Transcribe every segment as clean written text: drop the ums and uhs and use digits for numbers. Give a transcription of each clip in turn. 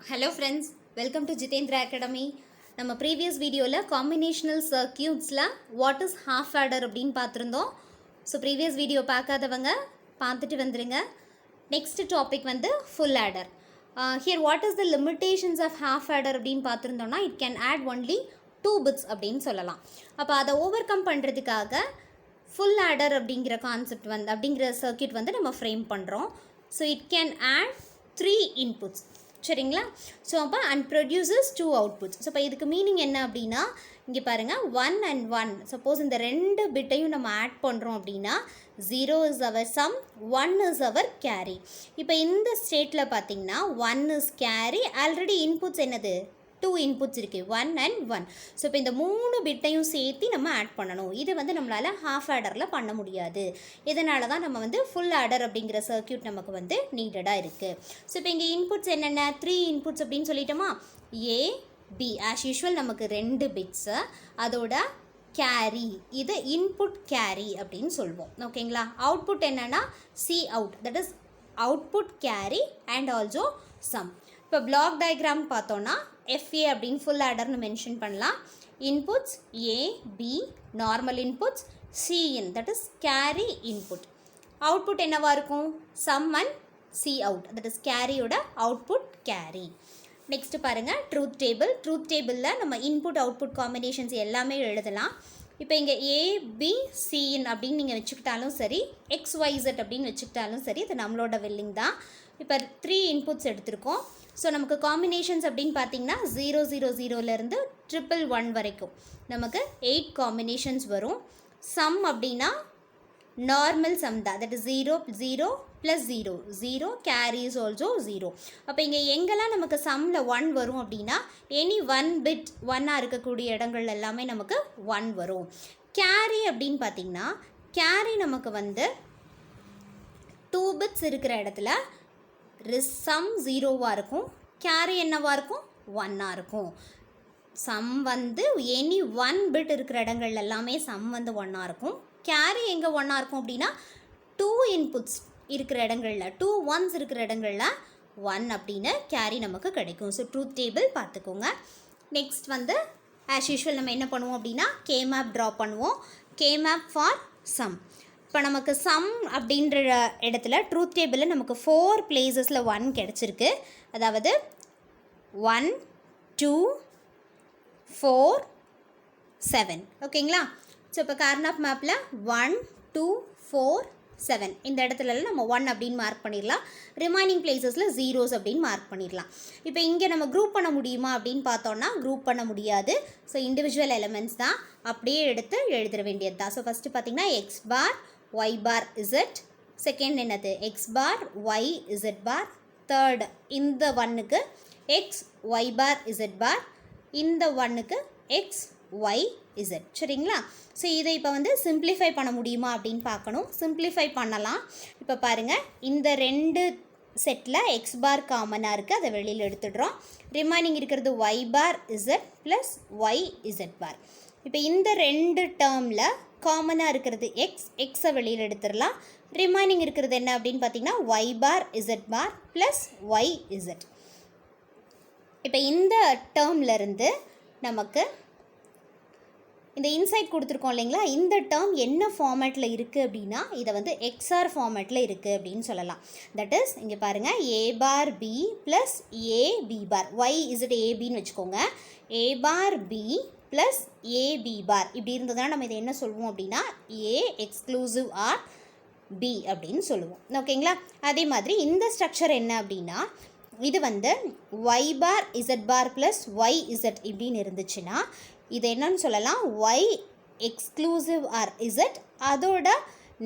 Hello friends, welcome to Jitendra Academy. நம்ம previous வீடியோவில் combinational சர்க்கியூட்ஸில் வாட் இஸ் ஹாஃப் ஆடர் அப்படின்னு பார்த்துருந்தோம். ஸோ ப்ரீவியஸ் வீடியோ பார்க்காதவங்க பார்த்துட்டு வந்துடுங்க. நெக்ஸ்ட் டாபிக் வந்து full adder. Here what is the limitations of half adder அப்படின்னு பார்த்துருந்தோம்னா it can add only 2 bits அப்படின்னு சொல்லலாம். அப்போ அதை ஓவர் கம் பண்ணுறதுக்காக ஃபுல் ஆடர் அப்படிங்கிற கான்செப்ட் வந்து அப்படிங்கிற சர்க்கியூட் வந்து நம்ம ஃப்ரேம் பண்ணுறோம். So it can add 3 inputs. சரிங்களா? ஸோ அப்போ அண்ட் ப்ரொடியூசஸ் 2 outputs. ஸோ இப்போ இதுக்கு மீனிங் என்ன அப்படின்னா இங்கே பாருங்கள் 1 and 1. சப்போஸ் இந்த 2 பிட்டையும் நம்ம ஆட் பண்ணுறோம் அப்படின்னா 0 is our sum, 1 is our carry. இப்போ இந்த ஸ்டேட்டில் பார்த்தீங்கன்னா 1 is carry. ஆல்ரெடி இன்புட்ஸ் என்னது 2 இன்புட்ஸ் இருக்குது 1 and 1. ஸோ இப்போ இந்த 3 பிட்டையும் சேர்த்து நம்ம ஆட் பண்ணணும். இது வந்து நம்மளால் ஹாஃப் ஆடரில் பண்ண முடியாது. இதனால தான் நம்ம வந்து ஃபுல் ஆடர் அப்படிங்கிற சர்க்கியூட் நமக்கு வந்து நீடடாக இருக்குது. ஸோ இப்போ இங்கே இன்புட்ஸ் என்னென்ன 3 இன்புட்ஸ் அப்படின்னு சொல்லிட்டோமா. ஏ பி ஆஸ் யூஷுவல் நமக்கு 2 பிட்ஸு, அதோட கேரி இது இன்புட் கேரி அப்படின்னு சொல்லுவோம். ஓகேங்களா? அவுட்புட் என்னென்னா C out, that is output carry and also sum. இப்போ பிளாக் டயக்ராம் பார்த்தோன்னா FA அப்படின்னு ஃபுல் ஆடர்னு மென்ஷன் பண்ணலாம். Inputs A B normal inputs, C in that is carry input. Output என்னவாக இருக்கும் sum and C out, that is கேரியோட output carry. Next பாருங்கள் truth table. Truth டேபிளில் நம்ம இன்புட் அவுட்புட் காம்பினேஷன்ஸ் எல்லாமே எழுதலாம். இப்போ இங்கே ABCN அப்படின்னு நீங்கள் வச்சுக்கிட்டாலும் சரி, XYZ அப்படின்னு வச்சுக்கிட்டாலும் சரி, இது நம்மளோட வில்லிங் தான். இப்போ 3 இன்புட்ஸ் எடுத்திருக்கோம். ஸோ நமக்கு காம்பினேஷன்ஸ் அப்படின்னு பார்த்தீங்கன்னா 000லேருந்து 111 வரைக்கும் நமக்கு 8 காம்பினேஷன்ஸ் வரும். சம் அப்படின்னா நார்மல் சம் தான், that is 0 0 + 0 0 carry is also 0. அப்போ இங்கே எங்கெல்லாம் நமக்கு சம்மில் 1 வரும் அப்படின்னா எனி 1 பிட் 1ஆக இருக்கக்கூடிய இடங்கள் எல்லாமே நமக்கு 1 வரும். கேரி அப்படின்னு பார்த்தீங்கன்னா கேரி நமக்கு வந்து 2 பிட்ஸ் இருக்கிற இடத்துல சம் 0வாக இருக்கும், கேரி என்னவாக இருக்கும் 1ஆக இருக்கும். சம் வந்து எனி 1 பிட் இருக்கிற இடங்கள் எல்லாமே சம் வந்து 1ஆக இருக்கும். கேரி எங்கே 1ஆக இருக்கும் அப்படின்னா 2 இன்புட்ஸ் இருக்கிற இடங்களில் 2 1s இருக்கிற இடங்களில் 1 அப்படின்னு கேரி நமக்கு கிடைக்கும். ஸோ ட்ரூத் டேபிள் பார்த்துக்கோங்க. நெக்ஸ்ட் வந்து ஆஸ் யூஷுவல் நம்ம என்ன பண்ணுவோம் அப்படின்னா கே மேப் ட்ரா பண்ணுவோம். K map for sum. இப்போ நமக்கு சம் அப்படின்ற இடத்துல ட்ரூத் டேபிளில் நமக்கு 4 பிளேசஸில் 1 கிடச்சிருக்கு. அதாவது 1 2 4 7. ஓகேங்களா? ஸோ இப்போ கார்னாப் மேப்பில் 1 2 4 7 இந்த இடத்துலலாம் நம்ம 1 அப்படின்னு மார்க் பண்ணிடலாம். ரிமைனிங் பிளேசஸில் 0s அப்படின்னு மார்க் பண்ணிடலாம். இப்போ இங்கே நம்ம குரூப் பண்ண முடியுமா அப்படின்னு பார்த்தோன்னா குரூப் பண்ண முடியாது. ஸோ இண்டிவிஜுவல் எலிமெண்ட்ஸ் தான் அப்படியே எடுத்து எழுத வேண்டியது தான். ஸோ ஃபஸ்ட்டு பார்த்திங்கன்னா எக்ஸ் பார் y bar z, செகண்ட் என்னது x bar y z bar, third இந்த 1க்கு x y bar z bar, இந்த 1க்கு x y z. சரிங்களா? ஸோ இதை இப்போ வந்து சிம்பிளிஃபை பண்ண முடியுமா அப்படின்னு பார்க்கணும். சிம்பிளிஃபை பண்ணலாம். இப்போ பாருங்கள் இந்த 2 செட்டில் x பார் காமனாக இருக்குது, அதை வெளியில் எடுத்துடுறோம். ரிமைனிங் இருக்கிறது y bar z plus y z பார். இப்போ இந்த 2 டேர்மில் காமனாக இருக்கிறது எக்ஸை வெளியில் எடுத்துடலாம். ரிமைனிங் இருக்கிறது என்ன அப்படின்னு பார்த்தீங்கன்னா y bar z bar plus y z. இப்போ இந்த டேர்ம்லேருந்து நமக்கு இந்த இன்சைட் கொடுத்துருக்கோம் இல்லைங்களா, இந்த டேர்ம் என்ன ஃபார்மேட்டில் இருக்குது அப்படின்னா இதை வந்து எக்ஸ்ஆர் ஃபார்மேட்டில் இருக்குது அப்படின்னு சொல்லலாம். தட் இஸ் இங்கே பாருங்கள் a bar b plus a b bar y z a bன்னு வச்சுக்கோங்க. a bar b plus a b bar இப்படி இருந்ததுன்னா நம்ம இதை என்ன சொல்லுவோம் அப்படின்னா a எக்ஸ்க்ளூசிவ் ஆர் b அப்படின்னு சொல்லுவோம். ஓகேங்களா? அதே மாதிரி இந்த ஸ்ட்ரக்சர் என்ன அப்படின்னா இது வந்து y bar z bar plus y z இப்படின்னு இருந்துச்சுன்னா இது என்னன்னு சொல்லலாம் y எக்ஸ்க்ளூசிவ் ஆர் z அதோட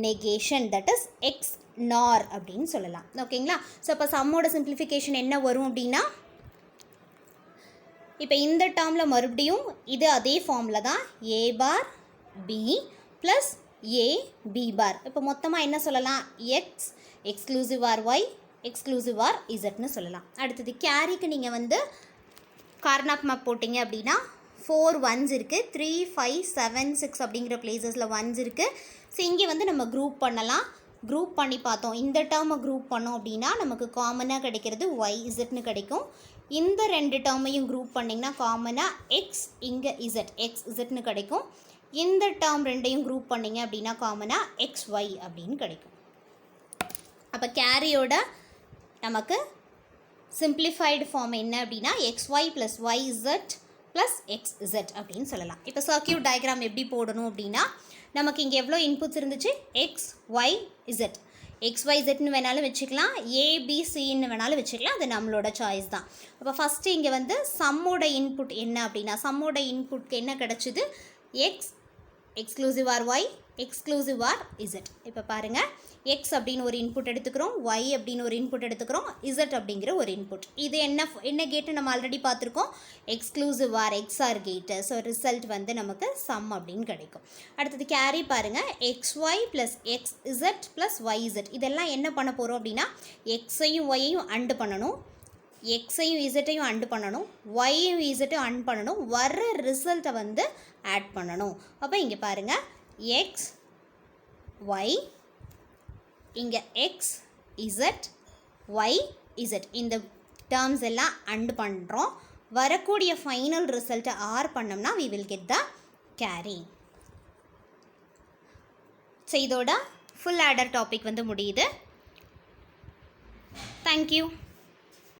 negation, that is X NOR அப்படின்னு சொல்லலாம். ஓகேங்களா? ஸோ அப்போ சம்மோட சிம்பிளிஃபிகேஷன் என்ன வரும் அப்படின்னா இப்போ இந்த டேர்மில் மறுபடியும் இது அதே ஃபார்மில் தான் a bar b plus a b bar. இப்போ மொத்தமாக என்ன சொல்லலாம் X exclusive OR y exclusive OR இசட்னு சொல்லலாம். அடுத்தது கேரிக்கு நீங்கள் வந்து கார்னாப் மேப் போட்டிங்க அப்படின்னா 4 1s இருக்குது, 3 5 7 6 அப்படிங்கிற பிளேசஸில் 1s இருக்குது. ஸோ இங்கே வந்து நம்ம குரூப் பண்ணலாம். குரூப் பண்ணி பார்த்தோம். இந்த டேர்மை குரூப் பண்ணோம் அப்படின்னா நமக்கு காமனாக கிடைக்கிறது ஒய் இசட்னு கிடைக்கும். இந்த 2 டேர்மையும் குரூப் பண்ணிங்கன்னா காமனாக எக்ஸ் இங்கே இசட் எக்ஸ் இசட்னு கிடைக்கும். இந்த டேர்ம் 2ஐயும் குரூப் பண்ணிங்க அப்படின்னா காமனாக எக்ஸ் ஒய் அப்படின்னு கிடைக்கும். அப்போ கேரியோட நமக்கு சிம்பிளிஃபைடு ஃபார்ம் என்ன அப்படின்னா xy plus yz plus xz அப்படின்னு சொல்லலாம். இப்போ சர்க்கியூட் டயக்ராம் எப்படி போடணும் அப்படின்னா நமக்கு இங்கே எவ்வளோ இன்புட்ஸ் இருந்துச்சு, எக்ஸ் ஒய் இசட். XYZன்னு வேணாலும் வச்சுக்கலாம், ABCன்னு வேணாலும் வச்சுக்கலாம், அது நம்மளோட சாய்ஸ் தான். அப்போ ஃபஸ்ட்டு இங்கே வந்து சம்மோட இன்புட் என்ன அப்படின்னா சம்மோட இன்புட்க்கு என்ன கிடச்சிது, X exclusive or Y exclusive or Z. இப்போ பாருங்கள், எக்ஸ் அப்படின்னு ஒரு இன்புட் எடுத்துக்கிறோம், ஒய் அப்படின்னு ஒரு இன்புட் எடுத்துக்கிறோம், இசட் அப்படிங்கிற ஒரு இன்புட். இது என்ன கேட்டு நம்ம ஆல்ரெடி பார்த்துருக்கோம், எக்ஸ்க்ளூசிவ் ஆர் எக்ஸ்ஆர் கேட்டு. ஸோ ரிசல்ட் வந்து நமக்கு சம் அப்படின்னு கிடைக்கும். அடுத்தது கேரி பாருங்கள், XY plus XZ plus YZ. இதெல்லாம் என்ன பண்ண போகிறோம் அப்படின்னா எக்ஸையும் ஒய்யையும் அண்டு பண்ணணும், எக்ஸையும் இசட்டையும் அண்டு பண்ணணும், ஒய்யையும் இசட்டையும் அண்ட் பண்ணணும், வர்ற ரிசல்ட்டை வந்து ஆட் பண்ணணும். அப்போ இங்கே பாருங்கள், எக்ஸ் ஒய், இங்கே எக்ஸ் இசட் ஒய் இசட், இந்த டேர்ம்ஸ் எல்லாம் அண்டு பண்ணுறோம். வரக்கூடிய ஃபைனல் ரிசல்ட்டை ஆர் பண்ணோம்னா we will get the carry. So இதோட ஃபுல் ஆடர் டாபிக் வந்து முடியுது. தேங்க்யூ.